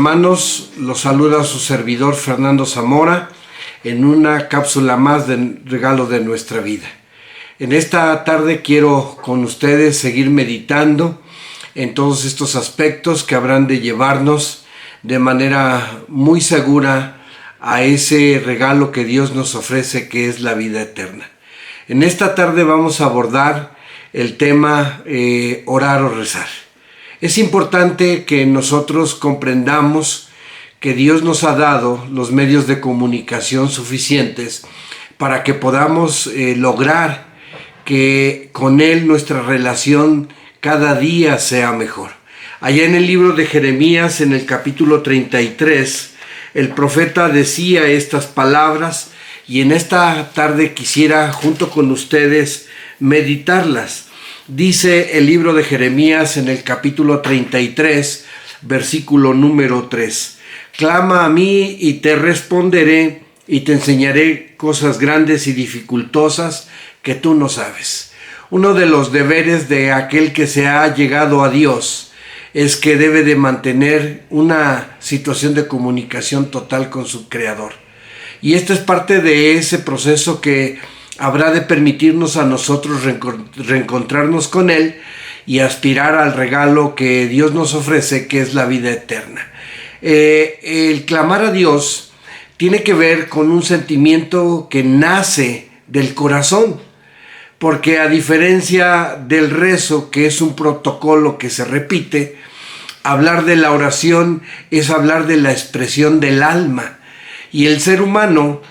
Hermanos, los saluda su servidor Fernando Zamora en una cápsula más de regalo de nuestra vida. En esta tarde quiero con ustedes seguir meditando en todos estos aspectos que habrán de llevarnos de manera muy segura a ese regalo que Dios nos ofrece, que es la vida eterna. En esta tarde vamos a abordar el tema orar o rezar. Es importante que nosotros comprendamos que Dios nos ha dado los medios de comunicación suficientes para que podamos lograr que con Él nuestra relación cada día sea mejor. Allá en el libro de Jeremías, en el capítulo 33, el profeta decía estas palabras y en esta tarde quisiera junto con ustedes meditarlas. Dice el libro de Jeremías en el capítulo 33, versículo número 3. Clama a mí y te responderé y te enseñaré cosas grandes y dificultosas que tú no sabes. Uno de los deberes de aquel que se ha llegado a Dios es que debe de mantener una situación de comunicación total con su Creador. Y esta es parte de ese proceso que habrá de permitirnos a nosotros reencontrarnos con Él y aspirar al regalo que Dios nos ofrece, que es la vida eterna. El clamar a Dios tiene que ver con un sentimiento que nace del corazón, porque a diferencia del rezo, que es un protocolo que se repite, hablar de la oración es hablar de la expresión del alma. Y el ser humano,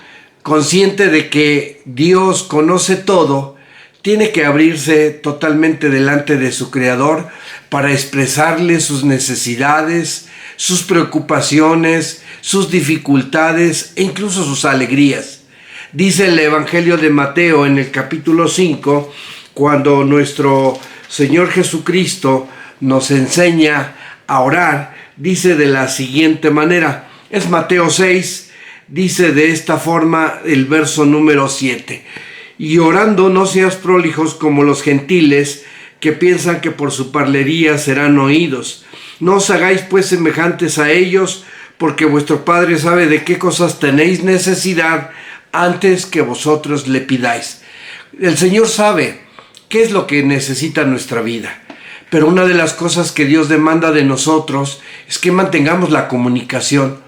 consciente de que Dios conoce todo, tiene que abrirse totalmente delante de su Creador para expresarle sus necesidades, sus preocupaciones, sus dificultades e incluso sus alegrías. Dice el Evangelio de Mateo en el capítulo 5, cuando nuestro Señor Jesucristo nos enseña a orar, dice de la siguiente manera, es Mateo 6, dice de esta forma el verso número 7. Y orando no seas prolijos como los gentiles, que piensan que por su parlería serán oídos. No os hagáis pues semejantes a ellos, porque vuestro Padre sabe de qué cosas tenéis necesidad antes que vosotros le pidáis. El Señor sabe qué es lo que necesita nuestra vida. Pero una de las cosas que Dios demanda de nosotros es que mantengamos la comunicación.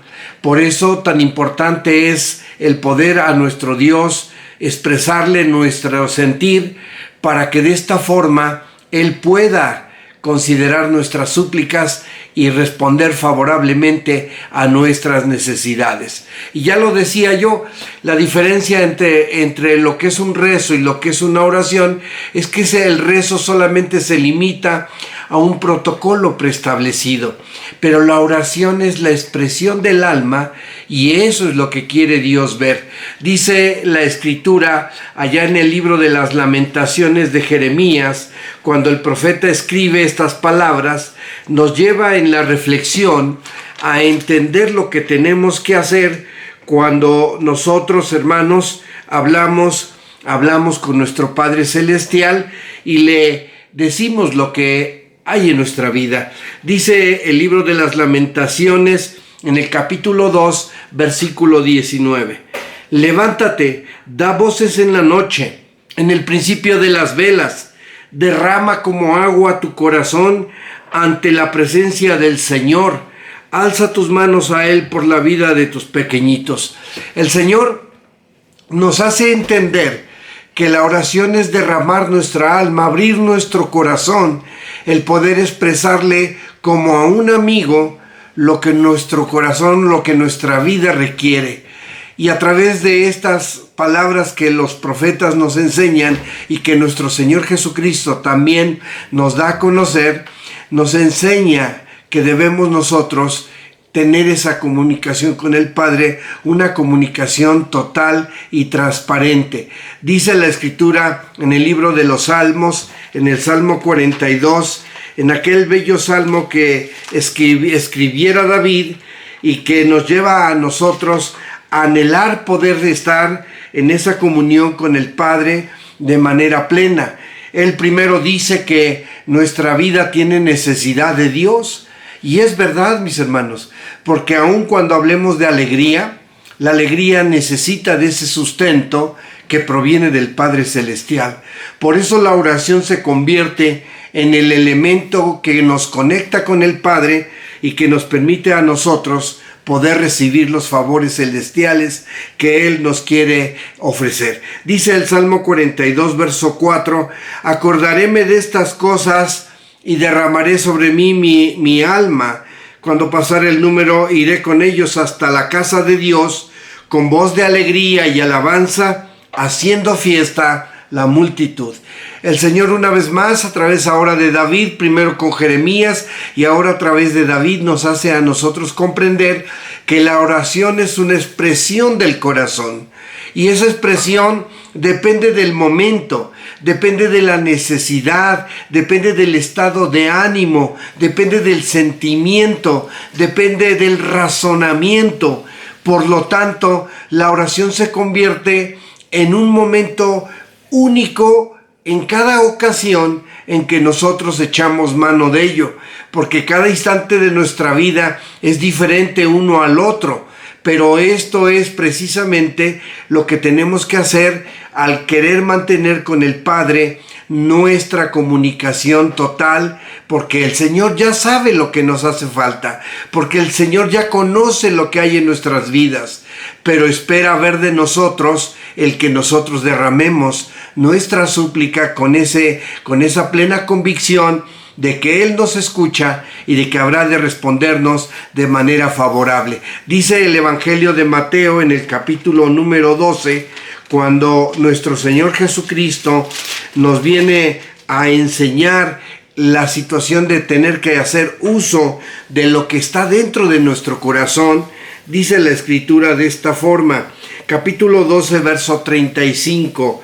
Por eso tan importante es el poder a nuestro Dios expresarle nuestro sentir para que de esta forma Él pueda considerar nuestras súplicas y responder favorablemente a nuestras necesidades. Y ya lo decía yo, la diferencia entre lo que es un rezo y lo que es una oración es que el rezo solamente se limita a un protocolo preestablecido, pero la oración es la expresión del alma y eso es lo que quiere Dios ver. Dice la Escritura allá en el libro de las Lamentaciones de Jeremías, cuando el profeta escribe estas palabras, nos lleva en la reflexión a entender lo que tenemos que hacer cuando nosotros, hermanos, hablamos con nuestro Padre Celestial y le decimos lo que hay en nuestra vida. Dice el libro de las Lamentaciones en el capítulo 2, versículo 19. Levántate, da voces en la noche, en el principio de las velas, derrama como agua tu corazón ante la presencia del Señor. Alza tus manos a Él por la vida de tus pequeñitos. El Señor nos hace entender que la oración es derramar nuestra alma, abrir nuestro corazón, el poder expresarle como a un amigo lo que nuestro corazón, lo que nuestra vida requiere. Y a través de estas palabras que los profetas nos enseñan y que nuestro Señor Jesucristo también nos da a conocer, nos enseña que debemos nosotros tener esa comunicación con el Padre, una comunicación total y transparente. Dice la Escritura en el libro de los Salmos, en el Salmo 42, en aquel bello salmo que escribiera David y que nos lleva a nosotros a anhelar poder estar en esa comunión con el Padre de manera plena. Él primero dice que nuestra vida tiene necesidad de Dios Y es verdad, mis hermanos, porque aun cuando hablemos de alegría, la alegría necesita de ese sustento que proviene del Padre Celestial. Por eso la oración se convierte en el elemento que nos conecta con el Padre y que nos permite a nosotros poder recibir los favores celestiales que Él nos quiere ofrecer. Dice el Salmo 42, verso 4, acordaréme de estas cosas y derramaré sobre mí mi alma. Cuando pasare el número, iré con ellos hasta la casa de Dios, con voz de alegría y alabanza, haciendo fiesta la multitud. El Señor una vez más, a través ahora de David, primero con Jeremías y ahora a través de David, nos hace a nosotros comprender que la oración es una expresión del corazón. Y esa expresión depende del momento, depende de la necesidad, depende del estado de ánimo, depende del sentimiento, depende del razonamiento. Por lo tanto, la oración se convierte en un momento único en cada ocasión en que nosotros echamos mano de ello, porque cada instante de nuestra vida es diferente uno al otro. Pero esto es precisamente lo que tenemos que hacer al querer mantener con el Padre nuestra comunicación total, porque el Señor ya sabe lo que nos hace falta, porque el Señor ya conoce lo que hay en nuestras vidas, pero espera ver de nosotros el que nosotros derramemos nuestra súplica con esa plena convicción de que Él nos escucha y de que habrá de respondernos de manera favorable. Dice el Evangelio de Mateo en el capítulo número 12, cuando nuestro Señor Jesucristo nos viene a enseñar la situación de tener que hacer uso de lo que está dentro de nuestro corazón. Dice la Escritura de esta forma, capítulo 12, verso 35,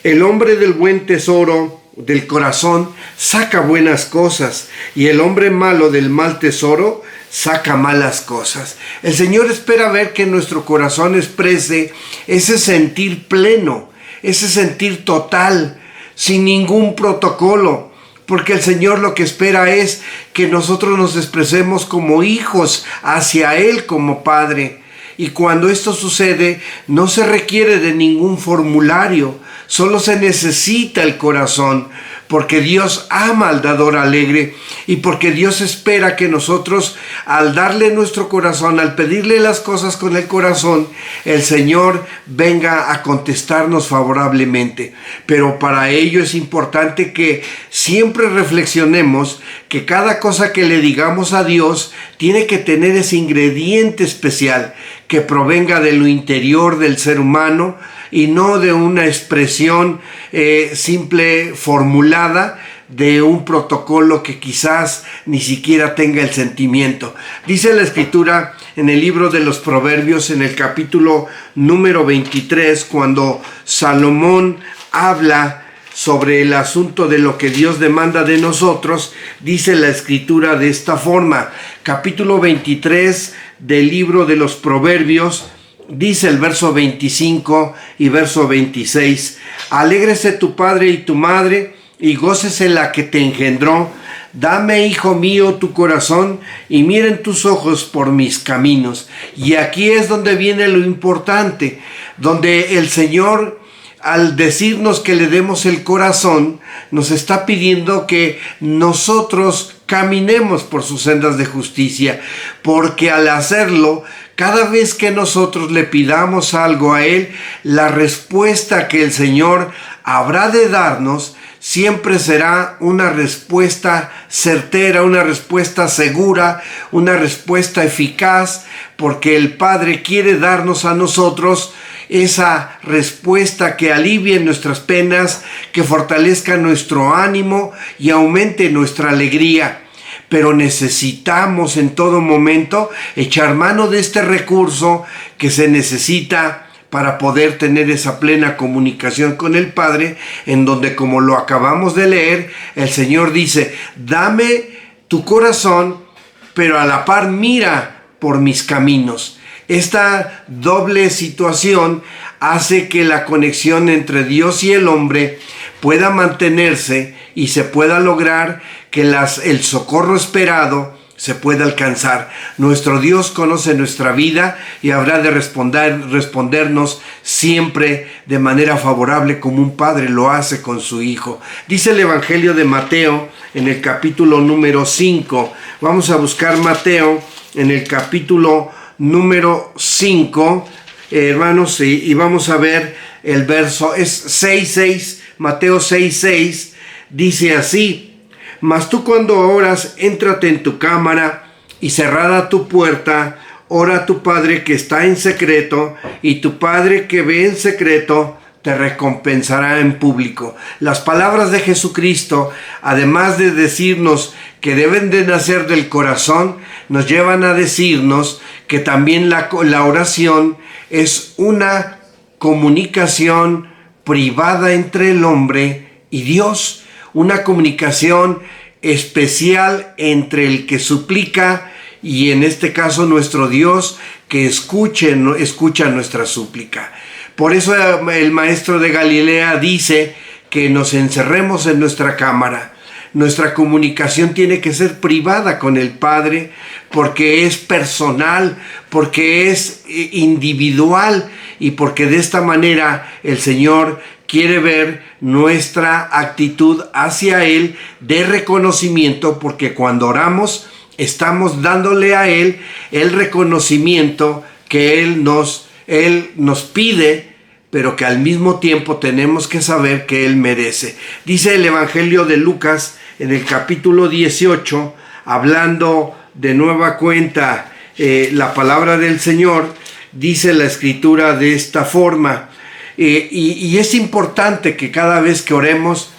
el hombre del buen tesoro del corazón saca buenas cosas, y el hombre malo del mal tesoro saca malas cosas. El Señor espera ver que nuestro corazón exprese ese sentir pleno, ese sentir total, sin ningún protocolo, porque el Señor lo que espera es que nosotros nos expresemos como hijos hacia Él como Padre. Y cuando esto sucede, no se requiere de ningún formulario, solo se necesita el corazón, porque Dios ama al dador alegre y porque Dios espera que nosotros, al darle nuestro corazón, al pedirle las cosas con el corazón, el Señor venga a contestarnos favorablemente. Pero para ello es importante que siempre reflexionemos que cada cosa que le digamos a Dios tiene que tener ese ingrediente especial que provenga de lo interior del ser humano y no de una expresión simple formulada de un protocolo que quizás ni siquiera tenga el sentimiento. Dice la Escritura en el libro de los Proverbios, en el capítulo número 23, cuando Salomón habla sobre el asunto de lo que Dios demanda de nosotros, dice la Escritura de esta forma, capítulo 23 del libro de los Proverbios, dice el verso 25 y verso 26, alégrese tu padre y tu madre, y gócese la que te engendró. Dame, hijo mío, tu corazón, y miren tus ojos por mis caminos. Y aquí es donde viene lo importante, donde el Señor, al decirnos que le demos el corazón, nos está pidiendo que nosotros caminemos por sus sendas de justicia, porque al hacerlo, cada vez que nosotros le pidamos algo a Él, la respuesta que el Señor habrá de darnos siempre será una respuesta certera, una respuesta segura, una respuesta eficaz, porque el Padre quiere darnos a nosotros esa respuesta que alivie nuestras penas, que fortalezca nuestro ánimo y aumente nuestra alegría. Pero necesitamos en todo momento echar mano de este recurso que se necesita para poder tener esa plena comunicación con el Padre, en donde, como lo acabamos de leer, el Señor dice, dame tu corazón, pero a la par mira por mis caminos. Esta doble situación hace que la conexión entre Dios y el hombre pueda mantenerse y se pueda lograr que el socorro esperado se puede alcanzar. Nuestro Dios conoce nuestra vida y habrá de respondernos siempre de manera favorable, como un padre lo hace con su hijo. Dice el Evangelio de Mateo en el capítulo número 5. Vamos a buscar Mateo en el capítulo número 5, hermanos, y vamos a ver el verso, es 6:6, Mateo 6:6, dice así: Mas tú cuando oras, éntrate en tu cámara y cerrada tu puerta, ora a tu Padre que está en secreto, y tu Padre que ve en secreto te recompensará en público. Las palabras de Jesucristo, además de decirnos que deben de nacer del corazón, nos llevan a decirnos que también la oración es una comunicación privada entre el hombre y Dios, una comunicación especial entre el que suplica y, en este caso, nuestro Dios, que escucha nuestra súplica. Por eso el maestro de Galilea dice que nos encerremos en nuestra cámara. Nuestra comunicación tiene que ser privada con el Padre, porque es personal, porque es individual, y porque de esta manera el Señor quiere ver nuestra actitud hacia Él de reconocimiento, porque cuando oramos estamos dándole a Él el reconocimiento que Él nos pide, pero que al mismo tiempo tenemos que saber que Él merece. Dice el Evangelio de Lucas en el capítulo 18, hablando de nueva cuenta la palabra del Señor, dice la Escritura de esta forma. Y es importante que cada vez que oremos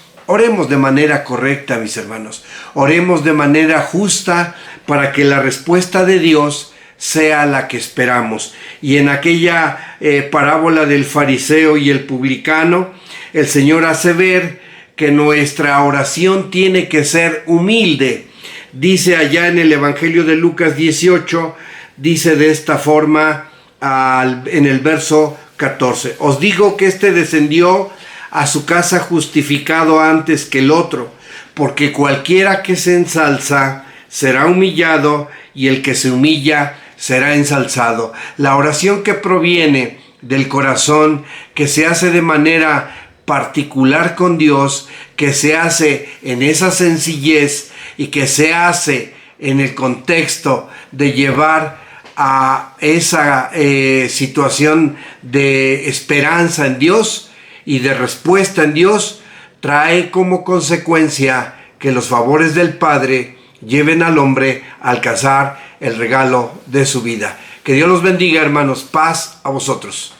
de manera correcta, mis hermanos. Oremos de manera justa para que la respuesta de Dios sea la que esperamos. Y en aquella parábola del fariseo y el publicano, el Señor hace ver que nuestra oración tiene que ser humilde. Dice allá en el Evangelio de Lucas 18, dice de esta forma en el verso 14: Os digo que éste descendió a su casa justificado antes que el otro, porque cualquiera que se ensalza será humillado, y el que se humilla será ensalzado. La oración que proviene del corazón, que se hace de manera particular con Dios, que se hace en esa sencillez y que se hace en el contexto de llevar a esa situación de esperanza en Dios y de respuesta en Dios, trae como consecuencia que los favores del Padre lleven al hombre a alcanzar el regalo de su vida. Que Dios los bendiga, hermanos. Paz a vosotros.